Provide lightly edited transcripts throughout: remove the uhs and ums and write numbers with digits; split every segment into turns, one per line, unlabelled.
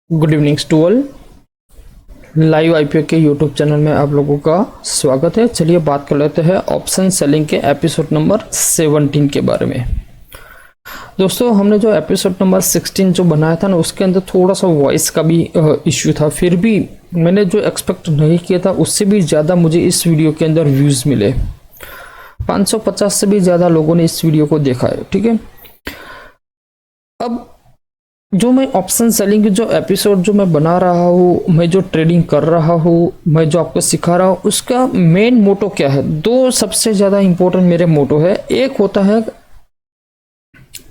Good evening to all. Live IPO के YouTube channel में आप लोगों का स्वागत है। चलिए बात कर लेते हैं ऑप्शन सेलिंग के एपिसोड नंबर 17 के बारे में। दोस्तों, हमने जो एपिसोड नंबर 16 जो बनाया था ना, उसके अंदर थोड़ा सा वॉइस का भी इश्यू था। फिर भी मैंने जो एक्सपेक्ट नहीं किया था उससे भी ज़्यादा मुझे इस वीडियो के अंदर व्यूज़ मिले। 550 से भी ज़्यादा लोगों ने इस वीडियो को देखा है। ठीक है, अब जो मैं ऑप्शन सेलिंग जो एपिसोड जो मैं बना रहा हूँ, मैं जो ट्रेडिंग कर रहा हूँ, मैं जो आपको सिखा रहा हूँ, उसका मेन मोटो क्या है? दो सबसे ज़्यादा इंपॉर्टेंट मेरे मोटो है। एक होता है,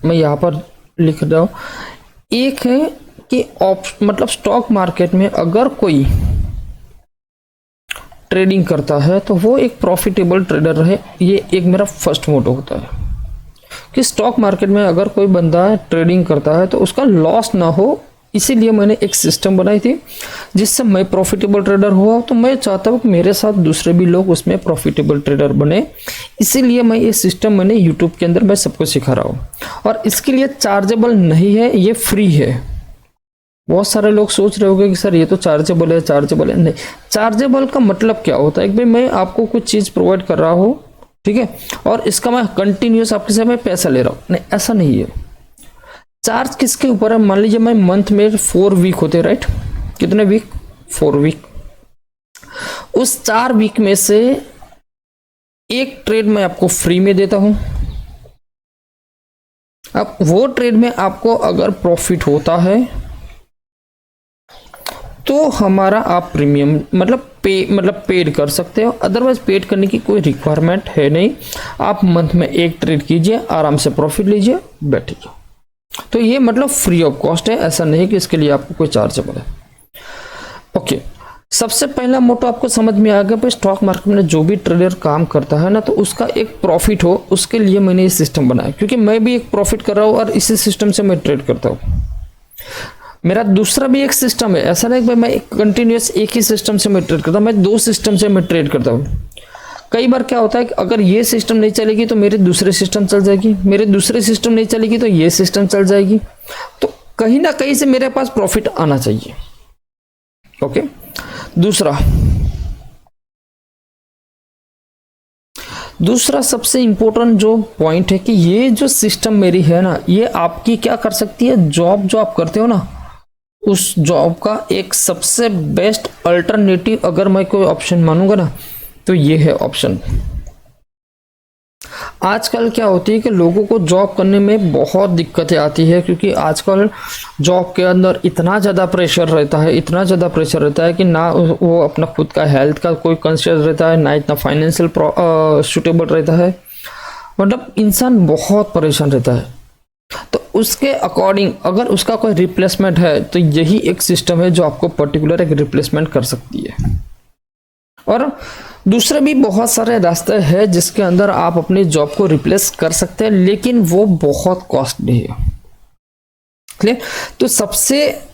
मैं यहाँ पर लिख रहा हूँ, एक है कि मतलब स्टॉक मार्केट में अगर कोई ट्रेडिंग करता है तो वो एक प्रॉफिटेबल ट्रेडर रहे। ये एक मेरा फर्स्ट मोटो होता है कि स्टॉक मार्केट में अगर कोई बंदा ट्रेडिंग करता है तो उसका लॉस ना हो। इसीलिए मैंने एक सिस्टम बनाई थी जिससे मैं प्रॉफिटेबल ट्रेडर हुआ। तो मैं चाहता हूँ कि मेरे साथ दूसरे भी लोग उसमें प्रॉफिटेबल ट्रेडर बने। इसीलिए मैं ये सिस्टम मैंने यूट्यूब के अंदर मैं सबको सिखा रहा हूँ, और इसके लिए चार्जेबल नहीं है, ये फ्री है। बहुत सारे लोग सोच रहे होंगे कि सर ये तो चार्जेबल है, चार्जेबल है। नहीं, चार्जेबल का मतलब क्या होता है कि भाई मैं आपको कुछ चीज़ प्रोवाइड कर रहा हूँ, ठीक है, और इसका मैं कंटिन्यूस आपके से मैं पैसा ले रहा हूं। नहीं, ऐसा नहीं है। चार्ज किसके ऊपर है? मान लीजिए मैं मंथ में 4 वीक होते, राइट? कितने वीक? 4 वीक। उस 4 वीक में से एक ट्रेड मैं आपको फ्री में देता हूं। अब वो ट्रेड में आपको अगर प्रॉफिट होता है तो हमारा आप प्रीमियम मतलब पेड कर सकते हो। अदरवाइज पेड करने की कोई रिक्वायरमेंट है नहीं। आप मंथ में एक ट्रेड कीजिए, आराम से प्रॉफिट लीजिए, बैठिए। तो ये मतलब फ्री ऑफ कॉस्ट है, ऐसा नहीं कि इसके लिए आपको कोई चार्जेबल है। ओके, सबसे पहला मोटो आपको समझ में आ गया। भाई स्टॉक मार्केट में जो भी ट्रेडर काम करता है ना, तो उसका एक प्रॉफिट हो, उसके लिए मैंने ये सिस्टम बनाया। क्योंकि मैं भी एक प्रॉफिट कर रहा हूँ और इसी सिस्टम से मैं ट्रेड करता हूँ। मेरा दूसरा भी एक सिस्टम है, ऐसा नहीं कि भाई मैं कंटिन्यूस एक ही सिस्टम से मैं ट्रेड करता हूँ। मैं 2 सिस्टम से मैं ट्रेड करता हूँ। कई बार क्या होता है कि अगर ये सिस्टम नहीं चलेगी तो मेरे दूसरे सिस्टम चल जाएगी, मेरे दूसरे सिस्टम नहीं चलेगी तो ये सिस्टम चल जाएगी। तो कहीं ना कहीं से मेरे पास प्रॉफिट आना चाहिए। ओके, दूसरा सबसे इंपॉर्टेंट जो पॉइंट है कि ये जो सिस्टम मेरी है ना, ये आपकी क्या कर सकती है? जॉब जो आप करते हो ना, उस जॉब का एक सबसे बेस्ट अल्टरनेटिव अगर मैं कोई ऑप्शन मानूंगा ना, तो ये है ऑप्शन। आजकल क्या होती है कि लोगों को जॉब करने में बहुत दिक्कतें आती है, क्योंकि आजकल जॉब के अंदर इतना ज़्यादा प्रेशर रहता है, इतना ज़्यादा प्रेशर रहता है कि ना वो अपना खुद का हेल्थ का कोई कंसिडर रहता है, ना इतना फाइनेंशियल सुटेबल रहता है। मतलब इंसान बहुत परेशान रहता है। तो उसके अकॉर्डिंग अगर उसका कोई रिप्लेसमेंट है तो यही एक सिस्टम है जो आपको पर्टिकुलर एक रिप्लेसमेंट कर सकती है। और दूसरे भी बहुत सारे रास्ते हैं जिसके अंदर आप अपनी जॉब को रिप्लेस कर सकते हैं, लेकिन वो बहुत कॉस्टली है। क्लियर? तो सबसे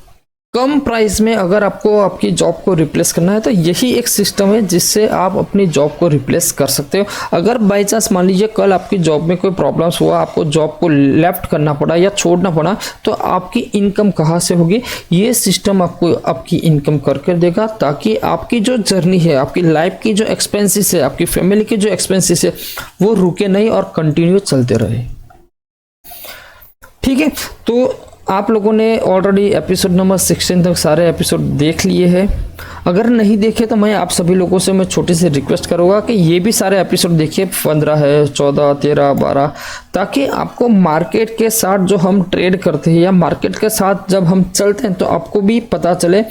कम प्राइस में अगर आपको आपकी जॉब को रिप्लेस करना है तो यही एक सिस्टम है जिससे आप अपनी जॉब को रिप्लेस कर सकते हो। अगर बाई चांस मान लीजिए कल आपकी जॉब में कोई प्रॉब्लम्स हुआ, आपको जॉब को लेफ्ट करना पड़ा या छोड़ना पड़ा, तो आपकी इनकम कहाँ से होगी? ये सिस्टम आपको आपकी इनकम करके देगा, ताकि आपकी जो जर्नी है, आपकी लाइफ की जो एक्सपेंसेस है, आपकी फैमिली के जो एक्सपेंसेस है, वो रुके नहीं और कंटिन्यू चलते रहे। ठीक है, तो आप लोगों ने ऑलरेडी एपिसोड नंबर 16 तक सारे एपिसोड देख लिए हैं। अगर नहीं देखे तो मैं आप सभी लोगों से मैं छोटी सी रिक्वेस्ट करूँगा कि ये भी सारे एपिसोड देखिए। 15 है, 14, 13, 12, ताकि आपको मार्केट के साथ जो हम ट्रेड करते हैं या मार्केट के साथ जब हम चलते हैं तो आपको भी पता चले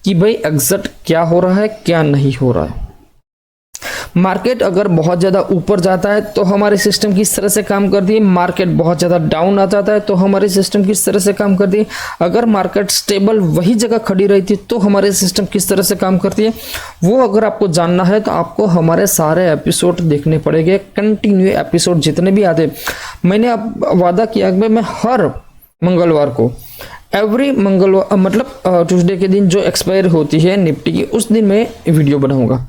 कि भाई एग्जैक्ट क्या हो रहा है, क्या नहीं हो रहा है। मार्केट अगर बहुत ज़्यादा ऊपर जाता है तो हमारे सिस्टम किस तरह से काम करती है, मार्केट बहुत ज़्यादा डाउन आ जाता है तो हमारे सिस्टम किस तरह से काम करती है, अगर मार्केट स्टेबल वही जगह खड़ी रहती है तो हमारे सिस्टम किस तरह से काम करती है, वो अगर आपको जानना है तो आपको हमारे सारे एपिसोड देखने पड़ेंगे। कंटिन्यू एपिसोड जितने भी आते, मैंने अब वादा किया कि मैं हर मंगलवार को एवरी मंगलवार मतलब ट्यूसडे के दिन जो एक्सपायर होती है निफ्टी की, उस दिन मैं वीडियो बनाऊंगा।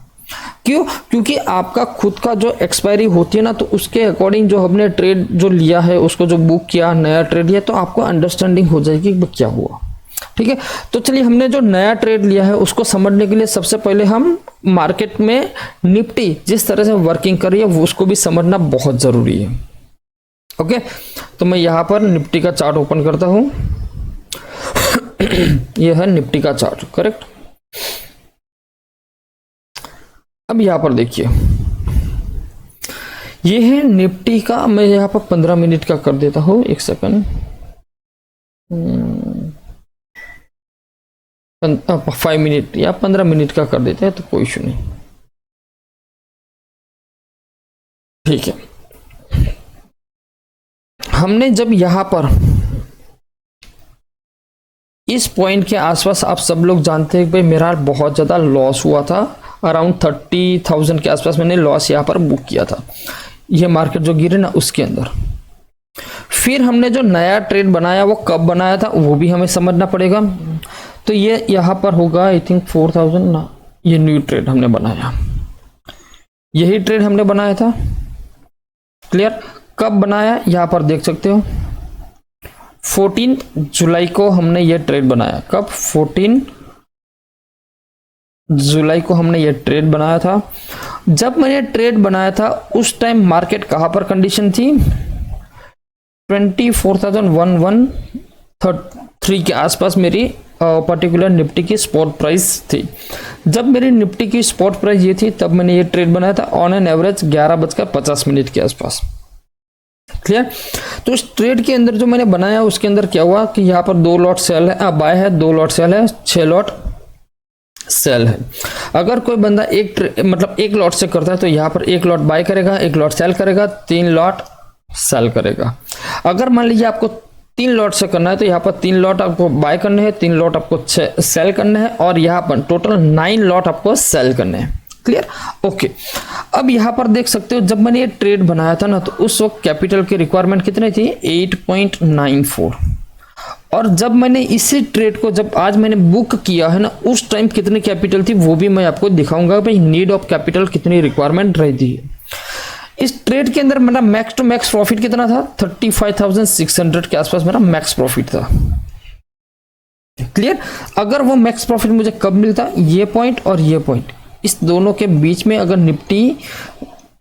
क्यों? क्योंकि आपका खुद का जो एक्सपायरी होती है ना, तो उसके अकॉर्डिंग जो हमने ट्रेड जो लिया है, उसको जो बुक किया, नया ट्रेड लिया, तो आपको अंडरस्टैंडिंग हो जाएगी कि क्या हुआ। ठीक है। तो चलिए हमने जो नया ट्रेड लिया है उसको समझने के लिए सबसे पहले हम मार्केट में निफ्टी जिस तरह से वर्किंग कर रही है वो उसको भी समझना बहुत जरूरी है। ओके, तो मैं यहां पर निफ्टी का चार्ट ओपन करता हूं। यह है निफ्टी का चार्ट, करेक्ट। अब यहां पर देखिए, यह है निफ्टी का, मैं यहां पर 15 मिनट का कर देता हूं, एक सेकंड। 5 मिनट या 15 मिनट का कर देते हैं तो कोई इशू नहीं, ठीक है। हमने जब यहां पर इस पॉइंट के आसपास, आप सब लोग जानते हैं कि भाई मेरा बहुत ज़्यादा लॉस हुआ था, अराउंड 30,000 के आसपास मैंने लॉस यहाँ पर बुक किया था, ये मार्केट जो गिरे ना उसके अंदर। फिर हमने जो नया ट्रेड बनाया वो कब बनाया था वो भी हमें समझना पड़ेगा। तो ये यहाँ पर होगा आई थिंक 4,000 ना, ये न्यू ट्रेड हमने बनाया, यही ट्रेड हमने बनाया था, क्लियर। कब बनाया यहाँ पर देख सकते हो, 14 जुलाई को हमने ये ट्रेड बनाया। कब? 14 जुलाई को हमने ये ट्रेड बनाया था। जब मैंने ट्रेड बनाया था उस टाइम मार्केट कहां पर कंडीशन थी, 24,113 के आसपास मेरी पर्टिकुलर निफ्टी की स्पॉट प्राइस थी। जब मेरी निफ्टी की स्पॉट प्राइस ये थी तब मैंने ये ट्रेड बनाया था ऑन एन एवरेज 11:50 के आसपास, क्लियर। तो इस ट्रेड के अंदर जो मैंने बनाया उसके अंदर क्या हुआ कि यहाँ पर 2 लॉट सेल है, बाय है, 2 लॉट सेल है, 6 लॉट सेल है। अगर कोई बंदा एक लॉट से करता है तो यहाँ पर 1 लॉट बाय करेगा, 1 लॉट सेल करेगा, 3 लॉट सेल करेगा। अगर मान लीजिए आपको 3 लॉट से करना है तो यहाँ पर 3 लॉट आपको बाय करने हैं, 3 लॉट आपको सेल करने हैं और यहाँ पर टोटल 9 लॉट आपको सेल करने हैं, क्लियर। ओके, अब यहां पर देख सकते हो जब मैंने ये ट्रेड बनाया था ना तो उस वक्त कैपिटल की रिक्वायरमेंट कितनी थी, 8.94। और जब मैंने इसी ट्रेड को जब आज मैंने बुक किया है ना उस टाइम कितनी कैपिटल थी वो भी मैं आपको दिखाऊंगा भाई, नीड ऑफ कैपिटल कितनी रिक्वायरमेंट रहती है। इस ट्रेड के अंदर मेरा मैक्स टू मैक्स प्रॉफिट कितना था, 35,600 के आसपास मेरा मैक्स प्रॉफिट था, क्लियर। अगर वो मैक्स प्रॉफिट मुझे कब मिलता, ये पॉइंट और ये पॉइंट, इस दोनों के बीच में अगर निफ्टी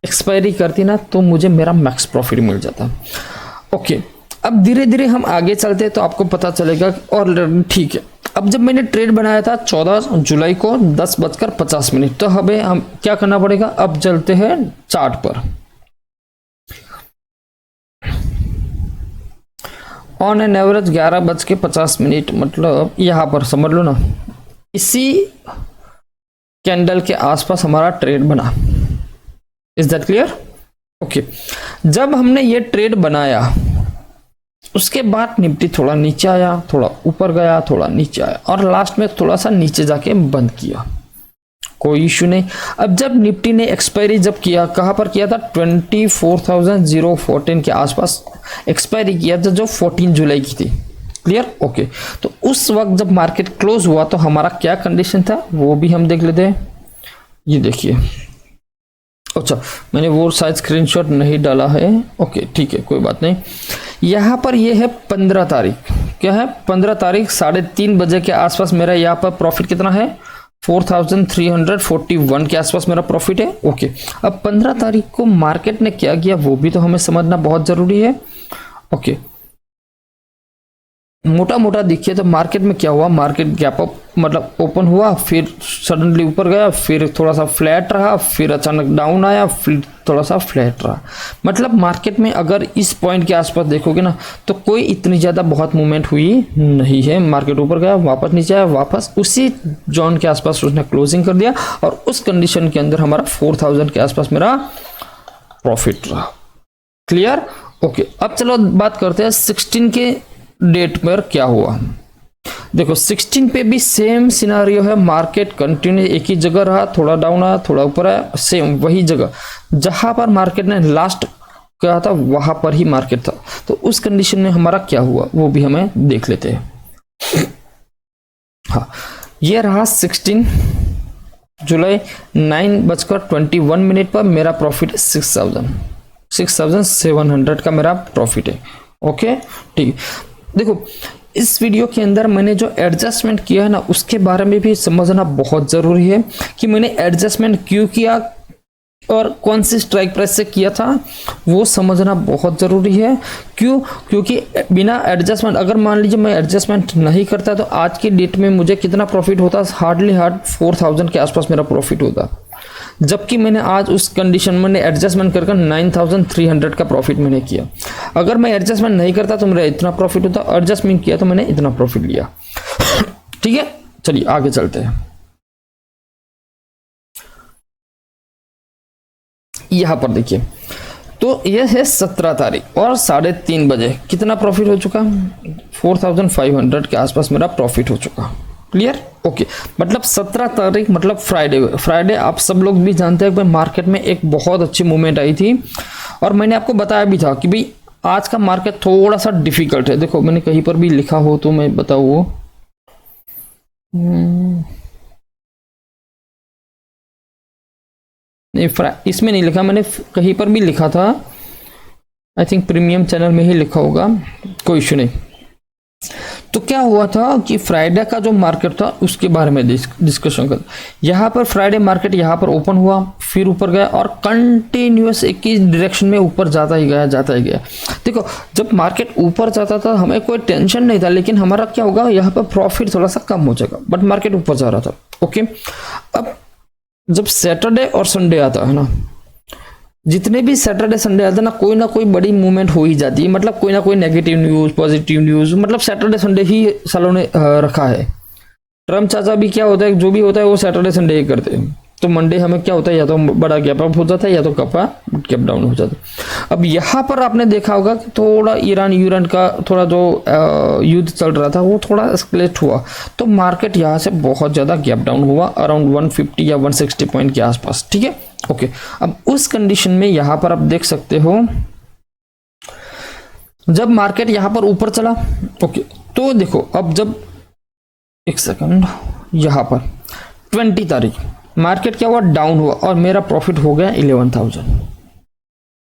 एक्सपायरी करती ना तो मुझे मेरा मैक्स प्रॉफिट मिल जाता। ओके, अब धीरे धीरे हम आगे चलते तो आपको पता चलेगा। और ठीक है, अब जब मैंने ट्रेड बनाया था 14 जुलाई को 10:50 तो हमें हम क्या करना पड़ेगा, अब चलते हैं चार्ट पर। ऑन एन एवरेज 11:50, मतलब यहां पर समझ लो ना, इसी कैंडल के आसपास हमारा ट्रेड बना। Is that clear? ओके, जब हमने ये ट्रेड बनाया उसके बाद निफ्टी थोड़ा नीचे आया, थोड़ा ऊपर गया, थोड़ा नीचे आया और लास्ट में थोड़ा सा नीचे जाके बंद किया, कोई इशू नहीं। अब जब निफ्टी ने एक्सपायरी जब किया, कहां पर किया था, 24,014 के आसपास एक्सपायरी किया था जो 14 जुलाई की थी, क्लियर। ओके, तो उस वक्त जब मार्केट क्लोज हुआ तो हमारा क्या कंडीशन था वो भी हम देख लेते हैं। ये देखिए, अच्छा मैंने वो शायद स्क्रीनशॉट नहीं डाला है, ओके ठीक है कोई बात नहीं। यहाँ पर ये है 15 तारीख, क्या है 15 तारीख 3:30 बजे के आसपास मेरा यहाँ पर प्रॉफिट कितना है, 4,341 के आसपास मेरा प्रॉफिट है। ओके, अब 15 तारीख को मार्केट ने क्या किया वो भी तो हमें समझना बहुत जरूरी है। ओके, मोटा मोटा देखिए तो मार्केट में क्या हुआ, मार्केट गैप अप मतलब ओपन हुआ, फिर सडनली ऊपर गया, फिर थोड़ा सा फ्लैट रहा, फिर अचानक डाउन आया, फिर थोड़ा सा फ्लैट रहा। मतलब मार्केट में अगर इस पॉइंट के आसपास देखोगे ना तो कोई इतनी ज़्यादा बहुत मूवमेंट हुई नहीं है। मार्केट ऊपर गया, वापस नीचे आया, वापस उसी जोन के आसपास उसने क्लोजिंग कर दिया और उस कंडीशन के अंदर हमारा 4,000 के आसपास मेरा प्रॉफिट रहा, क्लियर। ओके, अब चलो बात करते हैं 16 के डेट पर क्या हुआ। देखो 16 पे भी सेम सिनारियो है, मार्केट कंटिन्यू एक ही जगह रहा, थोड़ा डाउन आया, थोड़ा ऊपर आया, सेम वही जगह जहां पर मार्केट ने लास्ट कहा था वहां पर ही मार्केट था। तो उस कंडीशन में हमारा क्या हुआ वो भी हमें देख लेते हैं। हाँ, ये रहा 16 जुलाई 9:21 पर मेरा प्रॉफिट 6,700 का मेरा प्रॉफिट है। ओके ठीक, देखो इस वीडियो के अंदर मैंने जो एडजस्टमेंट किया है ना, उसके बारे में भी समझना बहुत ज़रूरी है कि मैंने एडजस्टमेंट क्यों किया और कौन सी स्ट्राइक प्राइस से किया था, वो समझना बहुत ज़रूरी है। क्यों? क्योंकि बिना एडजस्टमेंट, अगर मान लीजिए मैं एडजस्टमेंट नहीं करता तो आज की डेट में मुझे कितना प्रॉफिट होता, हार्डली 4000 के आसपास मेरा प्रॉफिट होता, जबकि मैंने आज उस कंडीशन में मैंने एडजस्टमेंट कर 9300 का प्रॉफिट मैंने किया। अगर मैं एडजस्टमेंट नहीं करता तो मेरा इतना प्रॉफिट होता, एडजस्टमेंट किया तो मैंने इतना प्रॉफिट लिया। ठीक है, चलिए आगे चलते हैं। यहां पर देखिए, तो यह है 17 तारीख और 3:30 बजे कितना प्रॉफिट हो चुका, 4500 के आसपास मेरा प्रॉफिट हो चुका। क्लियर? ओके। मतलब 17 तारीख मतलब फ्राइडे आप सब लोग भी जानते हैं कि मार्केट में एक बहुत अच्छी मूवमेंट आई थी, और मैंने आपको बताया भी था कि भाई आज का मार्केट थोड़ा सा डिफिकल्ट है। देखो मैंने कहीं पर भी लिखा हो तो मैं बताऊँ, इसमें नहीं लिखा, मैंने कहीं पर भी लिखा था, आई थिंक प्रीमियम चैनल में ही लिखा होगा, कोई इशू नहीं। तो क्या हुआ था कि फ्राइडे का जो मार्केट था उसके बारे में डिस्कशन कर, यहाँ पर फ्राइडे मार्केट यहाँ पर ओपन हुआ, फिर ऊपर गया और कंटिन्यूअस एक ही डायरेक्शन में ऊपर जाता ही गया। देखो जब मार्केट ऊपर जाता था हमें कोई टेंशन नहीं था, लेकिन हमारा क्या होगा, यहाँ पर प्रॉफिट थोड़ा सा कम हो जाएगा, बट मार्केट ऊपर जा रहा था। ओके, अब जब सैटरडे और संडे आता है ना, जितने भी सैटरडे संडे आते हैं ना कोई बड़ी मूवमेंट हो ही जाती है, मतलब कोई ना कोई नेगेटिव न्यूज पॉजिटिव न्यूज, मतलब सैटरडे संडे ही सालों ने रखा है। ट्रम्प चाचा भी क्या होता है, जो भी होता है वो सैटरडे संडे ही करते हैं। तो मंडे हमें क्या होता है, या तो बड़ा गैप अप हो जाता है या तो गैप डाउन हो जाता है। अब यहाँ पर आपने देखा होगा कि थोड़ा ईरान का थोड़ा जो युद्ध चल रहा था वो थोड़ा एस्केलेट हुआ, तो मार्केट यहाँ से बहुत ज़्यादा गैप डाउन हुआ अराउंड 150 या 160 पॉइंट के आसपास। ठीक है, ओके। अब उस कंडीशन में यहाँ पर आप देख सकते हो, जब मार्केट यहाँ पर ऊपर चला, ओके, तो देखो अब जब एक सेकंड, यहाँ पर 20 तारीख मार्केट क्या हुआ, डाउन हुआ और मेरा प्रॉफिट हो गया 11,000।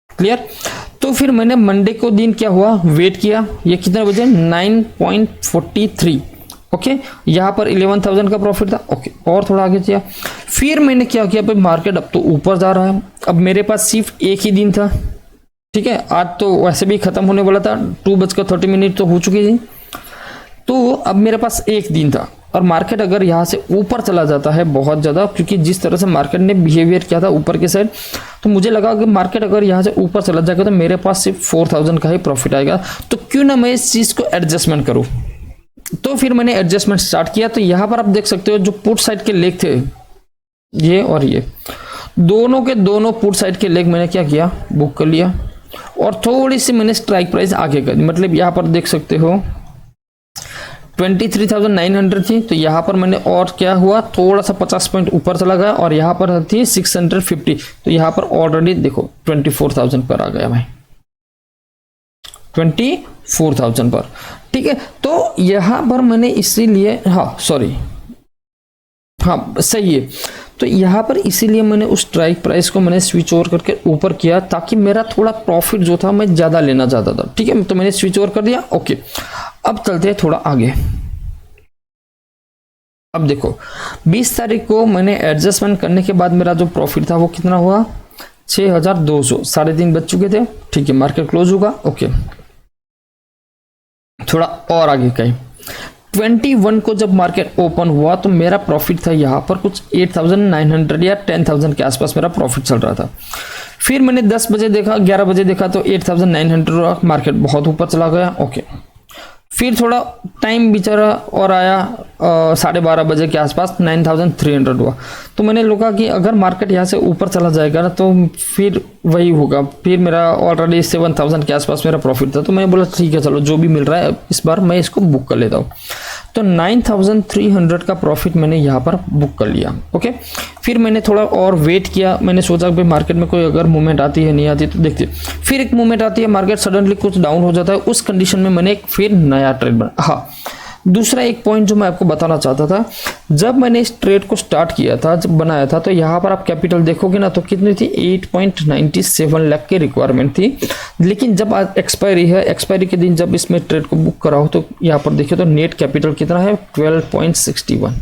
क्लियर? तो फिर मैंने मंडे को दिन क्या हुआ, वेट किया, ये कितने बजे, 9.43। ओके, यहाँ पर 11,000 का प्रॉफिट था। ओके, और थोड़ा आगे किया, फिर मैंने क्या किया, भाई मार्केट अब तो ऊपर जा रहा है, अब मेरे पास सिर्फ एक ही दिन था। ठीक है, आज तो वैसे भी खत्म होने वाला था, 2:30 तो हो चुकी थी, तो अब मेरे पास एक दिन था, और मार्केट अगर यहाँ से ऊपर चला जाता है बहुत ज़्यादा, क्योंकि जिस तरह से मार्केट ने बिहेवियर किया था ऊपर के साइड, तो मुझे लगा कि मार्केट अगर यहाँ से ऊपर चला जाएगा तो मेरे पास सिर्फ 4000 का ही प्रॉफिट आएगा, तो क्यों ना मैं इस चीज़ को एडजस्टमेंट करूँ। तो फिर मैंने एडजस्टमेंट स्टार्ट किया। तो यहाँ पर आप देख सकते हो जो पुट साइड के लेग थे, ये और ये दोनों के दोनों पुट साइड के लेग मैंने क्या किया, बुक कर लिया, और थोड़ी सी मैंने स्ट्राइक प्राइस आगे कर दी। मतलब यहाँ पर देख सकते हो 23,900 थी, तो यहाँ पर मैंने और क्या हुआ, थोड़ा सा 50 पॉइंट ऊपर चला गया, और यहाँ पर थी 650, तो यहाँ पर ऑलरेडी देखो 24,000 पर आ गया भाई, 24,000 पर। ठीक है, तो यहाँ पर मैंने इसीलिए, सही है, तो यहाँ पर इसीलिए मैंने उस स्ट्राइक प्राइस को मैंने स्विच ओवर करके ऊपर किया, ताकि मेरा थोड़ा प्रॉफिट जो था मैं ज़्यादा लेना चाहता था। ठीक है, तो मैंने स्विच ओवर कर दिया। ओके, अब चलते हैं थोड़ा आगे। अब देखो 20 तारीख को मैंने एडजस्टमेंट करने के बाद मेरा जो प्रॉफिट था वो कितना हुआ, 6,200, 3:30 बज चुके थे। ठीक है, मार्केट क्लोज होगा। ओके, थोड़ा और आगे कहीं 21 को जब मार्केट ओपन हुआ तो मेरा प्रॉफिट था यहाँ पर कुछ 8,900 या 10,000 के आसपास मेरा प्रॉफिट चल रहा था। फिर मैंने 10 बजे देखा, 11 बजे देखा तो 8,900, मार्केट बहुत ऊपर चला गया। ओके, फिर थोड़ा टाइम बेचारा और आया, 12:30 बजे के आसपास 9,300 हुआ। तो मैंने लगा कि अगर मार्केट यहाँ से ऊपर चला जाएगा ना तो फिर वही होगा, फिर मेरा ऑलरेडी 7,000 के आसपास मेरा प्रॉफिट था। तो मैं बोला ठीक है, चलो जो भी मिल रहा है इस बार मैं इसको बुक कर लेता हूँ। तो 9,300 का प्रॉफिट मैंने यहाँ पर बुक कर लिया। ओके, फिर मैंने थोड़ा और वेट किया, मैंने सोचा कि मार्केट में कोई अगर मूवमेंट आती है नहीं आती तो देखते। फिर एक मूवमेंट आती है, मार्केट सडनली कुछ डाउन हो जाता है, उस कंडीशन में मैंने एक फिर नया ट्रेड बना। दूसरा एक पॉइंट जो मैं आपको बताना चाहता था, जब मैंने इस ट्रेड को स्टार्ट किया था, जब बनाया था, तो यहाँ पर आप कैपिटल देखोगे ना तो कितनी थी, 8.97 लाख की रिक्वायरमेंट थी। लेकिन जब आज एक्सपायरी है, एक्सपायरी के दिन जब इसमें ट्रेड को बुक कराओ तो यहाँ पर देखिए तो नेट कैपिटल कितना है, 12.61।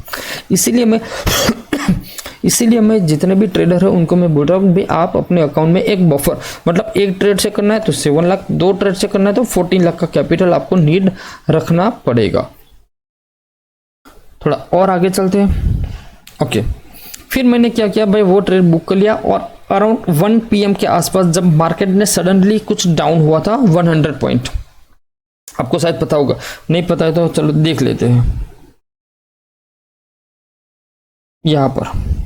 इसीलिए मैं जितने भी ट्रेडर है उनको मैं बोल रहा हूँ भाई आप अपने अकाउंट में एक बफर, मतलब एक ट्रेड से करना है तो 7 लाख, 2 ट्रेड से करना है तो 14 लाख का कैपिटल आपको नीड रखना पड़ेगा। थोड़ा और आगे चलते हैं। ओके, फिर मैंने क्या किया भाई, वो ट्रेड बुक कर लिया और अराउंड 1 PM के आसपास जब मार्केट ने सडनली कुछ डाउन हुआ था 100 पॉइंट, आपको शायद पता होगा, नहीं पता है तो चलो देख लेते हैं। यहां पर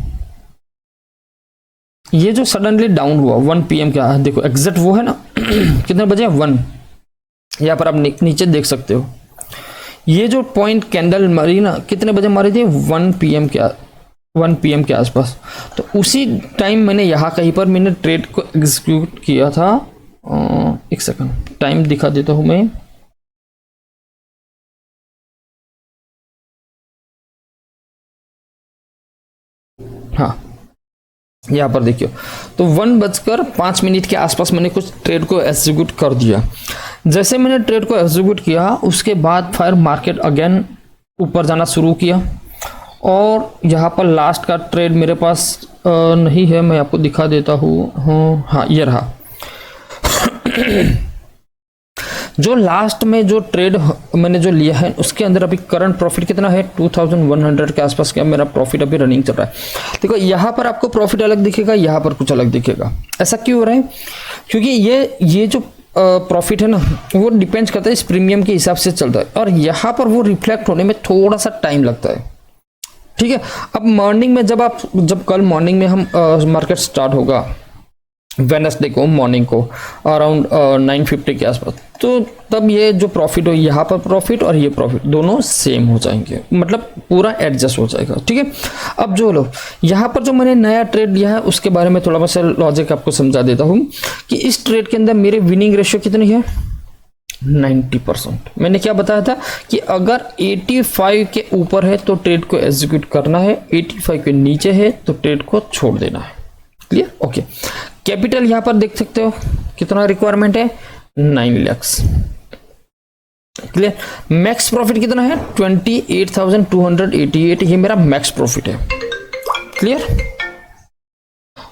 ये जो सडनली डाउन हुआ 1 PM का, देखो एग्जैक्ट वो है ना कितने बजे, 1, यहाँ पर आप नीचे देख सकते हो। ये जो पॉइंट कैंडल मारी ना, कितने बजे मारी थी, 1 PM के आसपास। तो उसी टाइम मैंने यहाँ कहीं पर मैंने ट्रेड को एग्जीक्यूट किया था। एक सेकंड टाइम दिखा देता हूं मैं। हाँ, यहाँ पर देखिए तो 1:05 के आसपास मैंने कुछ ट्रेड को एग्जीक्यूट कर दिया। जैसे मैंने ट्रेड को एग्जीक्यूट किया उसके बाद फिर मार्केट अगेन ऊपर जाना शुरू किया और यहाँ पर लास्ट का ट्रेड मेरे पास नहीं है, मैं आपको दिखा देता हूँ। हाँ ये रहा जो लास्ट में जो ट्रेड मैंने जो लिया है उसके अंदर अभी करंट प्रॉफिट कितना है, 2100 के आसपास का मेरा प्रॉफिट अभी रनिंग चल रहा है। देखो यहाँ पर आपको प्रॉफिट अलग दिखेगा, यहाँ पर कुछ अलग दिखेगा। ऐसा क्यों हो रहा है, क्योंकि ये जो प्रॉफिट है ना वो डिपेंड्स करता है इस प्रीमियम के हिसाब से चलता है और यहाँ पर वो रिफ्लेक्ट होने में थोड़ा सा टाइम लगता है। ठीक है, अब मॉर्निंग में जब कल मॉर्निंग में हम मार्केट स्टार्ट होगा वेडनेसडे को मॉर्निंग को अराउंड 9:50 के आसपास, तो तब ये जो प्रॉफिट हो, यहाँ पर प्रॉफिट और ये प्रॉफिट दोनों सेम हो जाएंगे, मतलब पूरा एडजस्ट हो जाएगा। ठीक है, अब जो लो यहाँ पर जो मैंने नया ट्रेड लिया है उसके बारे में थोड़ा सा लॉजिक आपको समझा देता हूँ कि इस ट्रेड के अंदर मेरे विनिंग रेशियो कितनी है, 90%। मैंने क्या बताया था कि अगर 85 के ऊपर है तो ट्रेड को एग्जीक्यूट करना है, 85 के नीचे है तो ट्रेड को छोड़ देना है। Clear, okay. कैपिटल यहां पर देख सकते हो कितना रिक्वायरमेंट है, 9 लाख। क्लियर, मैक्स प्रॉफिट कितना है, 28,288, ये मेरा मैक्स प्रॉफिट है। क्लियर,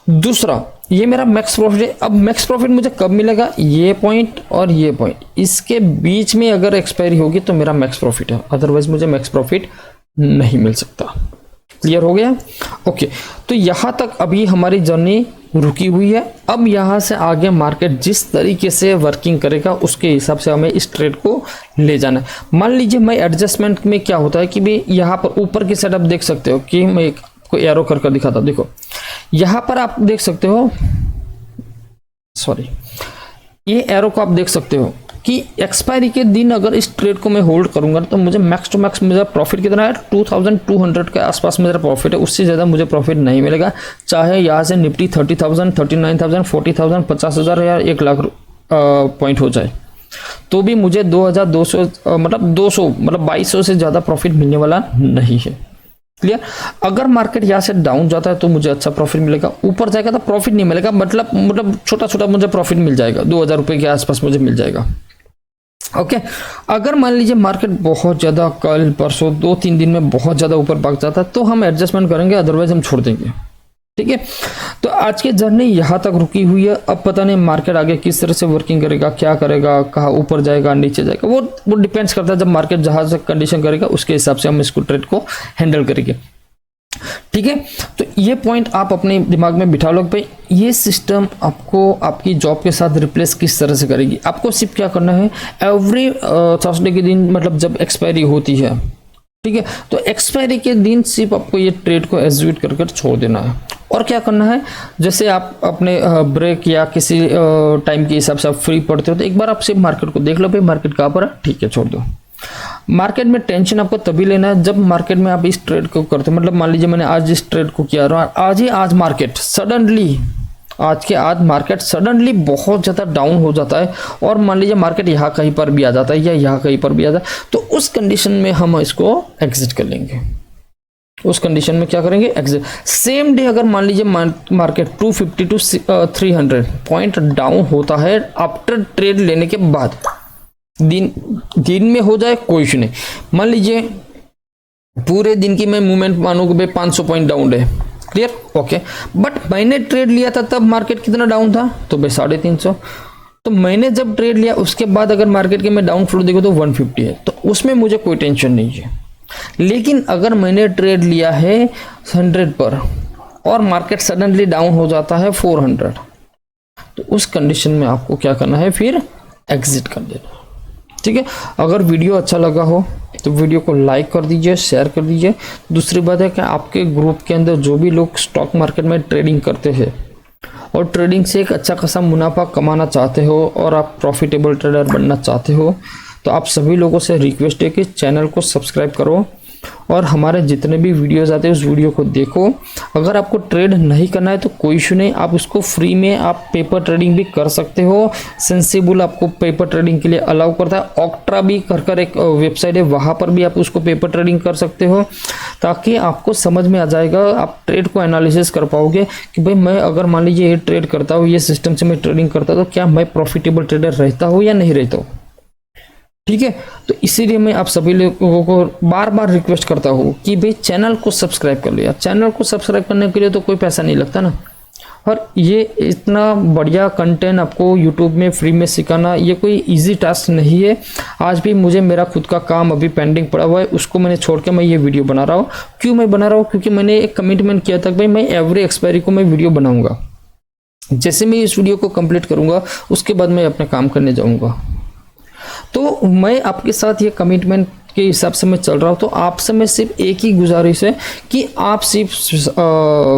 दूसरा ये मेरा मैक्स प्रॉफिट है। अब मैक्स प्रॉफिट मुझे कब मिलेगा, ये पॉइंट और ये पॉइंट, इसके बीच में अगर एक्सपायरी होगी तो मेरा मैक्स प्रॉफिट है, अदरवाइज मुझे मैक्स प्रॉफिट नहीं मिल सकता। क्लियर हो गया, ओके। तो यहां तक अभी हमारी जर्नी रुकी हुई है। अब यहां से आगे मार्केट जिस तरीके से वर्किंग करेगा उसके हिसाब से हमें इस ट्रेड को ले जाना है। मान लीजिए मैं एडजस्टमेंट में क्या होता है कि भाई यहाँ पर ऊपर की साइड आप देख सकते हो कि मैं आपको एरो कर दिखाता हूं। देखो यहां पर आप देख सकते हो, सॉरी, ये एरो को आप देख सकते हो कि एक्सपायरी के दिन अगर इस ट्रेड को मैं होल्ड करूंगा तो मुझे मैक्स टू मैक्स मेरा प्रॉफिट कितना है, 2200 के आसपास मेरा प्रॉफिट है, उससे ज़्यादा मुझे प्रॉफिट नहीं मिलेगा। चाहे यहाँ से निफ्टी 30,000, 39,000, 40,000, 50,000 या 1 लाख पॉइंट हो जाए तो भी मुझे 2,200 मतलब 2,200 से ज़्यादा प्रॉफिट मिलने वाला नहीं है। क्लियर, अगर मार्केट यहाँ से डाउन जाता है तो मुझे अच्छा प्रॉफिट मिलेगा, ऊपर जाएगा तो प्रॉफिट नहीं मिलेगा, मतलब छोटा छोटा मुझे प्रॉफिट मिल जाएगा, 2,000 रुपये के आसपास मुझे मिल जाएगा। ओके, अगर मान लीजिए मार्केट बहुत ज़्यादा कल परसों 2-3 दिन में बहुत ज़्यादा ऊपर भाग जाता है तो हम एडजस्टमेंट करेंगे, अदरवाइज हम छोड़ देंगे। ठीक है, तो आज की जर्नी यहाँ तक रुकी हुई है। अब पता नहीं मार्केट आगे किस तरह से वर्किंग करेगा, क्या करेगा, कहाँ ऊपर जाएगा नीचे जाएगा, वो डिपेंड्स करता है। जब मार्केट जहाँ से कंडीशन करेगा उसके हिसाब से हम इसको ट्रेड को हैंडल करेंगे। ठीक है, तो ये पॉइंट आप अपने दिमाग में बिठा लो भाई, ये सिस्टम आपको आपकी जॉब के साथ रिप्लेस किस तरह से करेगी। आपको सिर्फ क्या करना है, एवरी थर्सडे के दिन, मतलब जब एक्सपायरी होती है, ठीक है, तो एक्सपायरी के दिन सिर्फ आपको ये ट्रेड को एग्जीक्यूट कर छोड़ देना है। और क्या करना है, जैसे आप अपने ब्रेक या किसी टाइम के हिसाब से आप फ्री पड़ते हो तो एक बार आप सिर्फ मार्केट को देख लो भाई मार्केट कहाँ पर है, ठीक है, छोड़ दो। मार्केट में टेंशन आपको तभी लेना है जब मार्केट में आप इस ट्रेड को करते हो। मतलब मान लीजिए मैंने आज इस ट्रेड को किया और आज मार्केट सडनली आज के आज मार्केट सडनली बहुत ज़्यादा डाउन हो जाता है और मान लीजिए मार्केट यहाँ कहीं पर भी आ जाता है या यहाँ कहीं पर भी आ जाता है, तो उस कंडीशन में हम इसको एग्जिट कर लेंगे। उस कंडीशन में क्या करेंगे, एग्जिट। सेम डे अगर मान लीजिए मार्केट 250 टू 300 पॉइंट डाउन होता है आफ्टर ट्रेड लेने के बाद, दिन में हो जाए कोई इशू नहीं। मान लीजिए पूरे दिन की मैं मूवमेंट मानू कि भाई 500 पॉइंट डाउन है, क्लियर, ओके। बट मैंने ट्रेड लिया था तब मार्केट कितना डाउन था, तो भाई 350। तो मैंने जब ट्रेड लिया उसके बाद अगर मार्केट के मैं डाउन फ्लो देखो तो 150 है, तो उसमें मुझे कोई टेंशन नहीं है। लेकिन अगर मैंने ट्रेड लिया है 100 पर और मार्केट सडनली डाउन हो जाता है 400, तो उस कंडीशन में आपको क्या करना है, फिर एग्जिट कर देना, ठीक है। अगर वीडियो अच्छा लगा हो तो वीडियो को लाइक कर दीजिए, शेयर कर दीजिए। दूसरी बात है कि आपके ग्रुप के अंदर जो भी लोग स्टॉक मार्केट में ट्रेडिंग करते हैं और ट्रेडिंग से एक अच्छा खासा मुनाफा कमाना चाहते हो और आप प्रॉफिटेबल ट्रेडर बनना चाहते हो, तो आप सभी लोगों से रिक्वेस्ट है कि चैनल को सब्सक्राइब करो और हमारे जितने भी वीडियोस आते हैं उस वीडियो को देखो। अगर आपको ट्रेड नहीं करना है तो कोई इशू नहीं, आप उसको फ्री में आप पेपर ट्रेडिंग भी कर सकते हो। सेंसिबल आपको पेपर ट्रेडिंग के लिए अलाउ करता है। ऑक्ट्रा भी कर एक वेबसाइट है, वहाँ पर भी आप उसको पेपर ट्रेडिंग कर सकते हो, ताकि आपको समझ में आ जाएगा, आप ट्रेड को एनालिसिस कर पाओगे कि भाई मैं अगर मान लीजिए ये ट्रेड करता हूँ, ये सिस्टम से मैं ट्रेडिंग करता हूँ, तो क्या मैं प्रॉफिटेबल ट्रेडर रहता हूँ या नहीं रहता हूँ, ठीक है। तो इसीलिए मैं आप सभी लोगों को बार बार रिक्वेस्ट करता हूँ कि भाई चैनल को सब्सक्राइब कर लिया। चैनल को सब्सक्राइब करने के लिए तो कोई पैसा नहीं लगता ना, और ये इतना बढ़िया कंटेंट आपको यूट्यूब में फ्री में सिखाना ये कोई इजी टास्क नहीं है। आज भी मुझे मेरा खुद का काम अभी पेंडिंग पड़ा हुआ है, उसको मैंने छोड़ के मैं ये वीडियो बना रहा हूँ। क्यों मैं बना रहा हूँ, क्योंकि मैंने एक कमिटमेंट किया था कि भाई मैं एवरी एक्सपायरी को मैं वीडियो बनाऊंगा। जैसे मैं इस वीडियो को कंप्लीट करूंगा उसके बाद मैं अपने काम करने जाऊंगा। तो मैं आपके साथ ये कमिटमेंट के हिसाब से मैं चल रहा हूँ। तो आपसे मैं सिर्फ एक ही गुजारिश है कि आप सिर्फ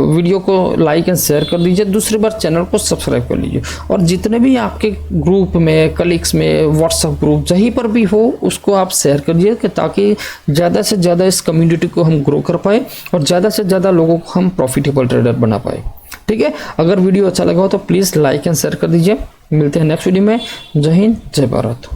वीडियो को लाइक एंड शेयर कर दीजिए, दूसरी बार चैनल को सब्सक्राइब कर लीजिए, और जितने भी आपके ग्रुप में, कलीग्स में, व्हाट्सएप ग्रुप जहीं पर भी हो उसको आप शेयर कर दीजिए, कि ताकि ज़्यादा से ज़्यादा इस कम्युनिटी को हम ग्रो कर पाए और ज़्यादा से ज़्यादा लोगों को हम प्रॉफिटेबल ट्रेडर बना पाए, ठीक है। अगर वीडियो अच्छा लगा हो तो प्लीज़ लाइक एंड शेयर कर दीजिए। मिलते हैं नेक्स्ट वीडियो में। जय हिंद, जय भारत।